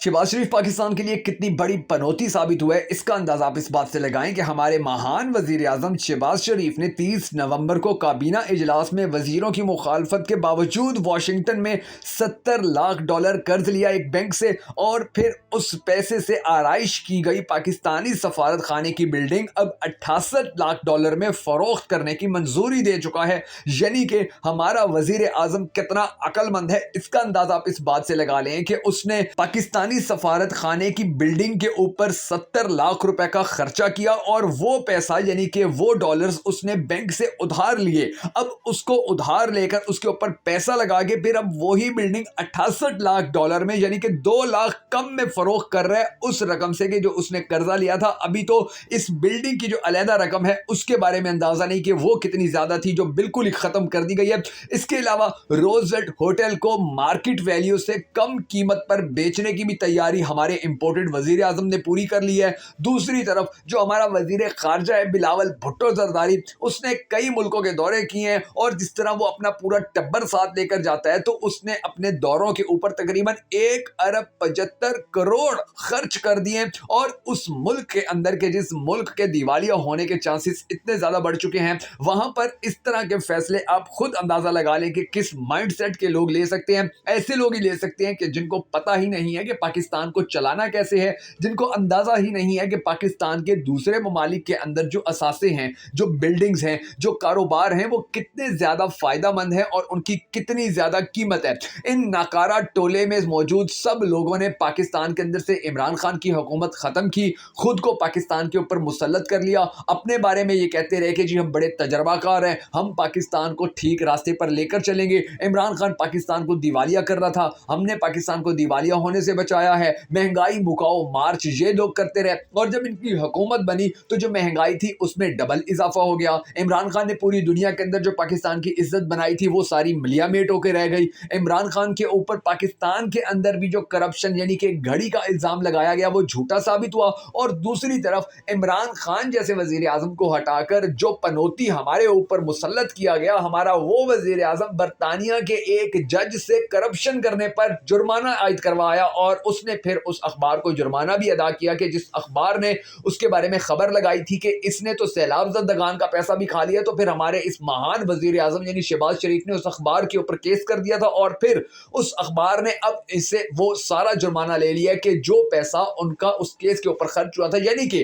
शहबाज शरीफ पाकिस्तान के लिए कितनी बड़ी पनौती साबित हुआ है, इसका अंदाजा आप इस बात से लगाएं कि हमारे महान वजीर आजम शहबाज शरीफ ने 30 नवंबर को काबीना इजलास में वजीरों की मुखालफत के बावजूद वाशिंगटन में $70 लाख कर्ज लिया एक बैंक से, और फिर उस पैसे से आराइश की गई पाकिस्तानी सफारत खाने की बिल्डिंग अब $68 लाख में फरोख्त करने की मंजूरी दे चुका है। यानी कि हमारा वजीर आजम कितना अक्लमंद है, इसका अंदाजा आप इस बात से लगा लें कि उसने पाकिस्तानी सफारत खाने की बिल्डिंग के ऊपर $70 लाख का खर्चा किया, और वो पैसा यानी कि वो डॉलर्स उसने बैंक से उधार लिए। अब उसको उधार लेकर उसके ऊपर पैसा लगा के फिर अब वही बिल्डिंग $68 लाख में यानी कि 2 लाख कम में फरोख्त कर रहा है उस रकम से कि जो उसने कर्जा लिया था। अभी तो इस बिल्डिंग की जो अलहदा रकम है उसके बारे में अंदाजा नहीं कि वो कितनी ज्यादा थी, जो बिल्कुल ही खत्म कर दी गई है। इसके अलावा रोजवेल्ट होटल को मार्केट वैल्यू से कम कीमत पर बेचने की भी तैयारी हमारे इंपोर्टेड वजीर आजम ने पूरी कर ली है। दूसरी तरफ जो हमारा वजीर खारजा है बिलावल भुट्टो जरदारी, उसने कई मुल्कों के दौरे किए हैं, और जिस तरह वो अपना पूरा टब्बर साथ लेकर जाता है तो उसने अपने दौरों के ऊपर तकरीबन 1 अरब 75 करोड़ खर्च कर दिए। और उस मुल्क के अंदर के जिस मुल्क के दिवालिया होने के चांसेस इतने ज्यादा बढ़ चुके हैं, वहां पर इस तरह के फैसले आप खुद अंदाजा लगा लें कि किस माइंडसेट के लोग ले सकते हैं। ऐसे लोग ही ले सकते हैं कि जिनको पता ही नहीं है कि पाकिस्तान को चलाना कैसे है, जिनको अंदाजा ही नहीं है कि पाकिस्तान के दूसरे ममालिक के अंदर जो असासे हैं, जो बिल्डिंग्स हैं, जो कारोबार हैं, वो कितने ज्यादा फायदेमंद है और उनकी कितनी ज्यादा कीमत है। इन नाकारा टोले में मौजूद सब लोगों ने पाकिस्तान के अंदर से इमरान खान की हुकूमत खत्म की, खुद को पाकिस्तान के ऊपर मुसल्लत कर लिया, अपने बारे में ये कहते रहे कि जी हम बड़े तजर्बाकार हैं, हम पाकिस्तान को ठीक रास्ते पर लेकर चलेंगे। इमरान खान पाकिस्तान को दिवालिया कर रहा था, हमने पाकिस्तान को दिवालिया होने से बचाया है। महंगाई मुकाओ मार्च ये लोग करते रहे, और जब इनकी हुकूमत बनी तो जो महंगाई थी उसमें डबल इजाफा हो गया। इमरान खान ने पूरी दुनिया के अंदर जो पाकिस्तान की इज्जत बनाई थी वो सारी मिलियामेट होकर रह गई। इमरान खान के ऊपर पाकिस्तान के अंदर भी जो करप्शन यानी कि घड़ी का इल्जाम लगाया गया वो झूठा साबित हुआ, और दूसरी तरफ इमरान खान जैसे वजीर आजम को हटाकर जो पनौती हमारे ऊपर मुसल्लत किया गया, हमारा वो वजीर आजम बरतानिया के एक जज से करप्शन करने पर जुर्माना आयद करवाया, और उसने फिर उस अखबार को जुर्माना भी अदा किया कि जिस अखबार ने उसके बारे में खबर लगाई थी कि इसने तो सैलाब ज़दगान का पैसा भी खा लिया, तो फिर हमारे इस महान वजीर आजम यानी शहबाज शरीफ ने उस अखबार के ऊपर केस कर दिया था, और फिर उस अखबार ने अब इससे वो सारा जुर्माना ले लिया कि जो पैसा उनका उस केस के ऊपर खर्च हुआ था। यानी कि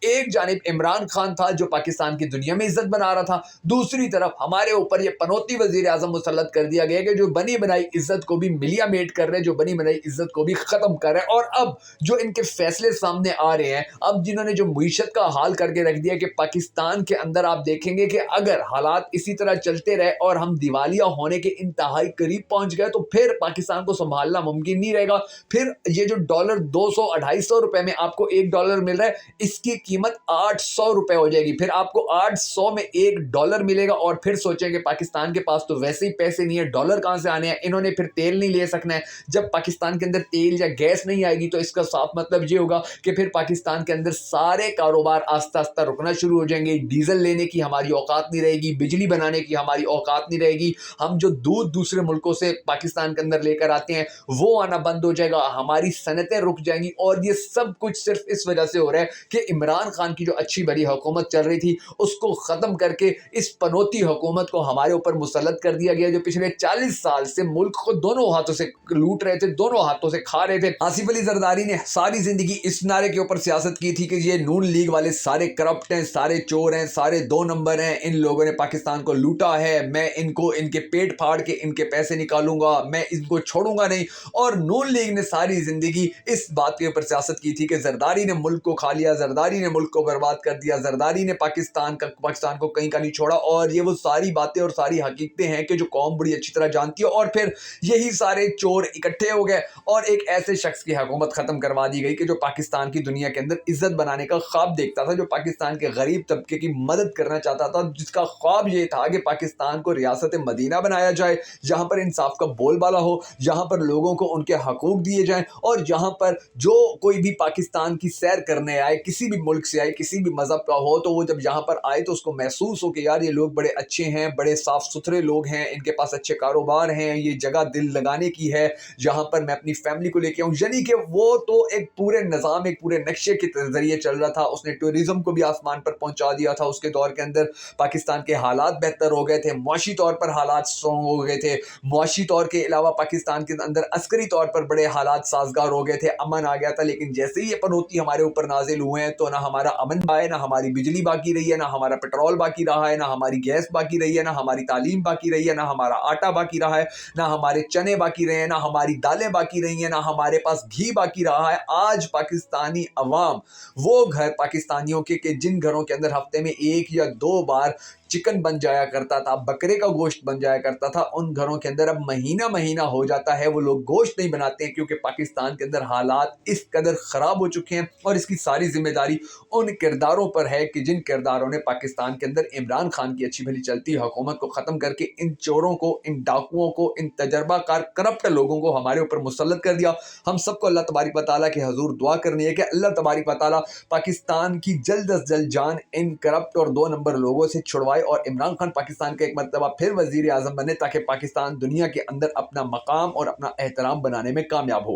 एक जानिब इमरान खान था जो पाकिस्तान की दुनिया में इज्जत बना रहा था, दूसरी तरफ हमारे ऊपर ये पनौती वजीर आजम मुसल्लत कर दिया गया कि जो बनी बनाई इज्जत को भी मिलियामेट कर रहे, जो बनी बनाई इज्जत को भी खत्म कर रहे हैं। और अब जो इनके फैसले सामने आ रहे हैं, अब जिन्होंने जो मईशत का हाल करके रख दिया कि पाकिस्तान के अंदर आप देखेंगे कि अगर हालात इसी तरह चलते रहे और हम दिवालिया होने के इंतहाई करीब पहुंच गए तो फिर पाकिस्तान को संभालना मुमकिन नहीं रहेगा। फिर ये जो डॉलर 200-250 रुपए में आपको $1 मिल रहा है, इसकी कीमत 800 रुपए हो जाएगी। फिर आपको 800 में $1 मिलेगा, और फिर सोचेंगे पाकिस्तान के पास तो वैसे ही पैसे नहीं है, डॉलर कहां से आने हैं, इन्होंने फिर तेल नहीं ले सकना है। जब पाकिस्तान के अंदर तेल या गैस नहीं आएगी तो इसका साफ मतलब ये होगा कि फिर पाकिस्तान के अंदर सारे कारोबार आस्ता आस्ता रुकना शुरू हो जाएंगे। डीजल लेने की हमारी औकात नहीं रहेगी, बिजली बनाने की हमारी औकात नहीं रहेगी, हम जो दूध दूसरे मुल्कों से पाकिस्तान के अंदर लेकर आते हैं वो आना बंद हो जाएगा, हमारी सनतें रुक जाएंगी। और ये सब कुछ सिर्फ इस वजह से हो रहा है कि इमरान खान की जो अच्छी बड़ी हुकूमत चल रही थी उसको खत्म करके इस पनौती हुकूमत को हमारे ऊपर मुसल्लत कर दिया गया, जो पिछले 40 साल से मुल्क को दोनों हाथों से लूट रहे थे, दोनों हाथों से खा रहे थे। आसिफ अली जरदारी ने सारी जिंदगी इस नारे के ऊपर सियासत की थी कि ये नून लीग वाले सारे करप्ट हैं, सारे चोर हैं, सारे 2 नंबर हैं, इन लोगों ने पाकिस्तान को लूटा है, मैं इनको इनके पेट फाड़ के इनके पैसे निकालूंगा, मैं इनको छोड़ूंगा नहीं। और नून लीग ने सारी जिंदगी इस बात के ऊपर सियासत की थी कि जरदारी ने मुल्क को खा लिया, जरदारी ने मुल्क को बर्बाद कर दिया, जरदारी ने पाकिस्तान को कहीं का नहीं छोड़ा। और ये वो सारी बातें और सारी हकीकतें हैं कि जो कौम बड़ी अच्छी तरह जानती है। और फिर यही सारे चोर इकट्ठे हो गए और एक ऐसे शख्स की हुकूमत खत्म करवा दी गई कि जो पाकिस्तान की दुनिया के अंदर इज्जत बनाने का ख्वाब देखता था, जो पाकिस्तान के गरीब तबके की मदद करना चाहता था, जिसका ख्वाब ये था कि पाकिस्तान को रियासत मदीना बनाया जाए, जहां पर इंसाफ का बोलबाला हो, जहां पर लोगों को उनके हकूक दिए जाएं, और जहां पर जो कोई भी पाकिस्तान की सैर करने आए, किसी भी मुल्क से आए, किसी भी मजहब का हो, तो वो जब यहाँ पर आए तो उसको महसूस हो कि यार ये लोग बड़े अच्छे हैं, बड़े साफ सुथरे लोग हैं, इनके पास अच्छे कारोबार हैं, ये जगह दिल लगाने की है, जहां पर मैं अपनी फैमिली को लेके क्यों? यानी कि वो तो एक पूरे निज़ाम, एक पूरे नक्शे के ज़रिए चल रहा था। उसने टूरिज़्म को भी आसमान पर पहुंचा दिया था। उसके दौर के अंदर पाकिस्तान के हालात बेहतर हो गए थे, मुआशी तौर पर हालात स्ट्रॉन्ग हो गए थे। मुआशी तौर के अलावा पाकिस्तान के अंदर अस्करी तौर पर बड़े हालात साजगार हो गए थे, अमन आ गया था। लेकिन जैसे ही ये पनौती हमारे ऊपर नाजिल हुए हैं तो ना हमारा अमन है, ना हमारी बिजली बाकी रही है, ना हमारा पेट्रोल बाकी रहा है, ना हमारी गैस बाकी रही है, ना हमारी तालीम बाकी रही है, ना हमारा आटा बाकी रहा है, ना हमारे चने बाकी रहे हैं, ना हमारी दालें बाकी रही हैं, ना हमारे पास घी बाकी रहा है। आज पाकिस्तानी अवाम, वो घर पाकिस्तानियों के जिन घरों के अंदर हफ्ते में 1 या 2 बार चिकन बन जाया करता था, बकरे का गोश्त बन जाया करता था, उन घरों के अंदर अब महीना महीना हो जाता है वो लोग गोश्त नहीं बनाते हैं, क्योंकि पाकिस्तान के अंदर हालात इस कदर ख़राब हो चुके हैं। और इसकी सारी जिम्मेदारी उन किरदारों पर है कि जिन किरदारों ने पाकिस्तान के अंदर इमरान खान की अच्छी भली चलती हुकूमत को ख़त्म करके इन चोरों को, इन डाकुओं को, इन तजर्बाकार करप्ट लोगों को हमारे ऊपर मुसल्लत कर दिया। हम सबको अल्लाह तबारिक व तआला के हजूर दुआ करनी है कि अल्लाह तबारिक व तआला पाकिस्तान की जल्द अज जल्द जान इन करप्ट और 2 नंबर लोगों से छुड़वाए और इमरान खान पाकिस्तान का एक मरतबा फिर वजीर आजम बने, ताकि पाकिस्तान दुनिया के अंदर अपना मकाम और अपना एहतराम बनाने में कामयाब हो।